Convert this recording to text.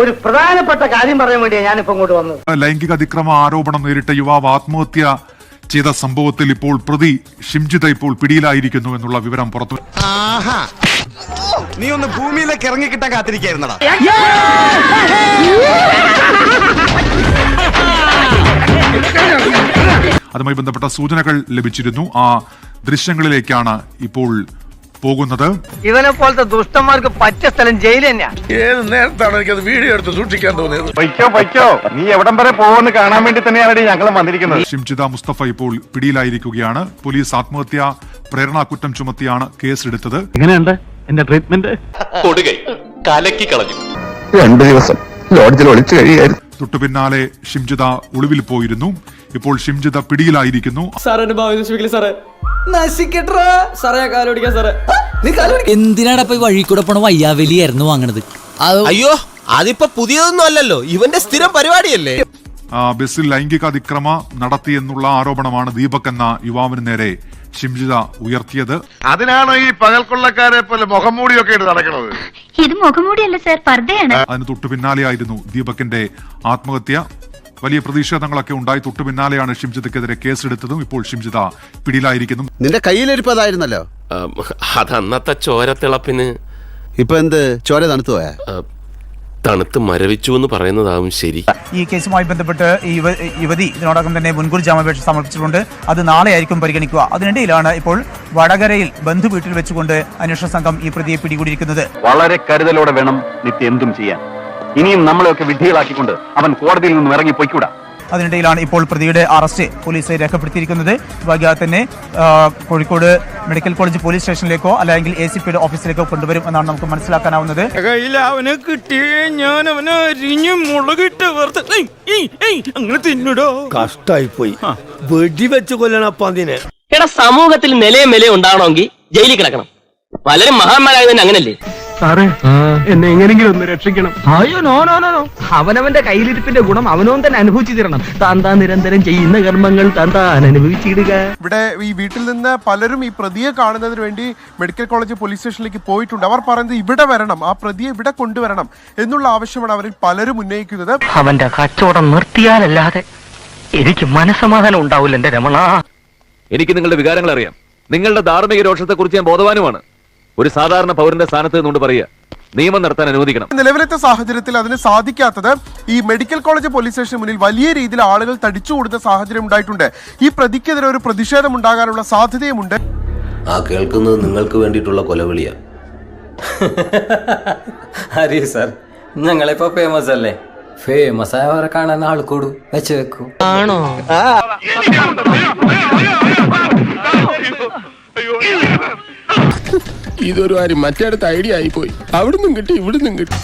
ഒരു പ്രധാനപ്പെട്ട കാര്യം പറയാൻ വേണ്ടിയാണ് ഞാനിപ്പോ ഇങ്ങോട്ട് വന്നത്. ലൈംഗിക അതിക്രമ ആരോപണം നേരിട്ട യുവാവ് ആത്മഹത്യ ചെയ്ത സംഭവത്തിൽ ഇപ്പോൾ പ്രതി ഷിംജിത ഇപ്പോൾ പിടിയിലായിരിക്കുന്നു എന്നുള്ള വിവരം പുറത്തു. നീ ഒന്ന് ഭൂമിയിലേക്ക് ഇറങ്ങിക്കിട്ടാൻ കാത്തിരിക്കായിരുന്നടാ. അതുമായി ബന്ധപ്പെട്ട സൂചനകൾ ലഭിച്ചിരുന്നു. ആ ദൃശ്യങ്ങളിലേക്കാണ് ഇപ്പോൾ പോകുന്നത്. ഇവനെ പോലത്തെ ദുഷ്ടന്മാർക്ക് പറ്റിയ സ്ഥലം ജയിൽ തന്നെയാ. ഏത് നേരത്താണ് എനിക്കത് വീഡിയോ എടുത്ത് സൂക്ഷിക്കാൻ തോന്നിയത്? പൊയ്ക്കോ നീ എവിടം വരെ പോകുമെന്ന് കാണാൻ വേണ്ടി തന്നെയാണ് ഞങ്ങൾ വന്നിരിക്കുന്നത്. ഷിംജിത മുസ്തഫ ഇപ്പോൾ പിടിയിലായിരിക്കുകയാണ്. പോലീസ് ആത്മഹത്യാ പ്രേരണാ കുറ്റം ചുമത്തിയാണ് കേസെടുത്തത്. എങ്ങനെയുണ്ട് എന്റെ ട്രീറ്റ്മെന്റ്? കൊടുകൈ കലക്കി കളഞ്ഞു. 2 ദിവസം ലോഡ്ജിൽ ഒളിച്ചു കഴിയായിരുന്നു. തൊട്ടു പിന്നാലെ ഷിംജിത ഒളിവിൽ പോയിരുന്നു. ഇപ്പോൾ ഷിംജിത പിടിയിലായിരിക്കുന്നു. എന്തിനാടാ പോയി വഴി കൂടെ പോണ വയ്യാവലിയായിരുന്നു വാങ്ങണത്? അയ്യോ അതിപ്പോ പുതിയതൊന്നും അല്ലല്ലോ, ഇവന്റെ സ്ഥിരം പരിപാടിയല്ലേ. ബസ്സിൽ ലൈംഗിക അതിക്രമ നടത്തിയെന്നുള്ള ആരോപണമാണ് ദീപക് എന്ന യുവാവിന് നേരെ ഷിംജിത ഉയർത്തിയത്. അതിനാണോ ഈ പകൽക്കൊള്ളക്കാരെ പോലെ മുഖംമൂടിയൊക്കെ ഇട്ട് നടക്കുന്നത്? ഇത് മുഖംമൂടിയല്ല സർ, പർദ്ദയാണ്. അതിന് തൊട്ടു പിന്നാലെയായിരുന്നു ദീപകിന്റെ ആത്മഹത്യ. വലിയ പ്രതിഷേധങ്ങളൊക്കെ ഉണ്ടായി. തൊട്ടു പിന്നാലെയാണ് ഷിംജിതക്കെതിരെ കേസെടുത്തതും. ഇപ്പോൾ ഷിംജിത പിടിയിലായിരിക്കുന്നു. നിന്റെ കയ്യിലിരിപ്പതായിരുന്നല്ലോ. അതന്നത്തെ ചോരത്തിളപ്പിന്. ഇപ്പൊ എന്ത് ചോര തണുത്തു പോയാ? തണുത്ത് മരവിച്ചു എന്ന് പറയുന്നതാവും ശരി. ഈ കേസുമായി ബന്ധപ്പെട്ട് യുവതി ഇതിനോടകം തന്നെ മുൻകൂർ ജാമ്യാപേക്ഷ സമർപ്പിച്ചിട്ടുണ്ട്. അത് നാളെ ആയിരിക്കും പരിഗണിക്കുക. അതിനിടയിലാണ് ഇപ്പോൾ വടകരയിൽ ബന്ധു വീട്ടിൽ വെച്ചുകൊണ്ട് അന്വേഷണ സംഘം ഈ പ്രതിയെ പിടികൂടിയിരിക്കുന്നത്. വളരെ കരുതലോടെ വേണം നിത്യ എന്തും ചെയ്യാൻ. ഇനിയും നമ്മളെയൊക്കെ വിഡ്ഢികളാക്കിക്കൊണ്ട് അവൻ കോടതിയിൽ നിന്നും ഇറങ്ങി പോയിക്കൂടാ. അതിനിടയിലാണ് ഇപ്പോൾ പ്രതിയുടെ അറസ്റ്റ് പോലീസ് രേഖപ്പെടുത്തിയിരിക്കുന്നത്. വൈകാതെ തന്നെ കോഴിക്കോട് മെഡിക്കൽ കോളേജ് പോലീസ് സ്റ്റേഷനിലേക്കോ അല്ലെങ്കിൽ ACPയുടെ ഓഫീസിലേക്കോ കൊണ്ടുവരും എന്നാണ് നമുക്ക് മനസ്സിലാക്കാനാവുന്നത്. അവനെ കിട്ടിയേ ഞാൻ അവനെ അരിഞ്ഞു മുളകിട്ട് അങ്ങനെ തിന്നിടോ. കഷ്ടായി പോയി, വെടിവെച്ച് കൊല്ലണപ്പ അതിനെ. എടാ, സമൂഹത്തിൽ നിലയും വിലയും ഉണ്ടാവണമെങ്കിൽ ജയിലിൽ കിടക്കണം. പലരും മഹാന്മാരായത് തന്നെ അങ്ങനല്ലേ? സാറേ, എന്നെ എങ്ങനെങ്കിലും ഒന്ന് രക്ഷിക്കണം. അയ്യോ നോ നോ നോ, അവനവന്റെ കയ്യിലിരിപ്പിന്റെ ഗുണം അവനവൻ തന്നെ അനുഭവിച്ചു തരണം. താൻ നിരന്തരം ചെയ്യുന്ന കർമ്മങ്ങൾ താൻ അനുഭവിച്ചിടുക. ഇവിടെ ഈ വീട്ടിൽ നിന്ന് പലരും ഈ പ്രതിയെ കാണുന്നതിന് വേണ്ടി മെഡിക്കൽ കോളേജ് പോലീസ് സ്റ്റേഷനിലേക്ക് പോയിട്ടുണ്ട്. അവർ പറയുന്നത് ഇവിടെ വരണം, ആ പ്രതിയെ ഇവിടെ കൊണ്ടുവരണം എന്നുള്ള ആവശ്യമാണ് അവരിൽ പലരും ഉന്നയിക്കുന്നത്. അവന്റെ കച്ചവടം നിർത്തിയാലല്ലാതെ എനിക്ക് മനസ്സമാധാനം ഉണ്ടാവില്ല എന്റെ രമണ. എനിക്ക് നിങ്ങളുടെ വികാരങ്ങൾ അറിയാം. നിങ്ങളുടെ ധാർമ്മിക രോഷത്തെ കുറിച്ച് ഞാൻ ബോധവാനുമാണ്. ഒരു സാധാരണ പൗരന്റെ സ്ഥാനത്ത് നിന്നുകൊണ്ട് പറയുക, നിയമം നടത്താൻ അനുവദിക്കണം. നിലവിലത്തെ സാഹചര്യത്തിൽ അതിന് സാധിക്കാത്തത് ഈ മെഡിക്കൽ കോളേജ് പോലീസ് സ്റ്റേഷന് മുന്നിൽ വലിയ രീതിയിൽ ആളുകൾ തടിച്ചുകൂടുന്ന സാഹചര്യം ഉണ്ടായിട്ടുണ്ട്. ഈ പ്രതിക്കെതിരെ ഒരു പ്രതിഷേധം ഉണ്ടാകാനുള്ള സാധ്യതയുമുണ്ട്. ആ കേൾക്കുന്നത് നിങ്ങൾക്ക് വേണ്ടിയിട്ടുള്ള കൊലവിളിയാ. അതെ സാർ, ഞങ്ങളിപ്പോ ഫേമസ് അല്ലേ? ഫേമസ് ആയവരെ കാണാൻ ആൾ കൂടും വെച്ച് വെക്കൂ. ആണോ? ഇതൊരു കാര്യം മറ്റേടത്ത് ഐഡിയ ആയിപ്പോയി. അവിടുന്നും കിട്ടി ഇവിടുന്നും കിട്ടി.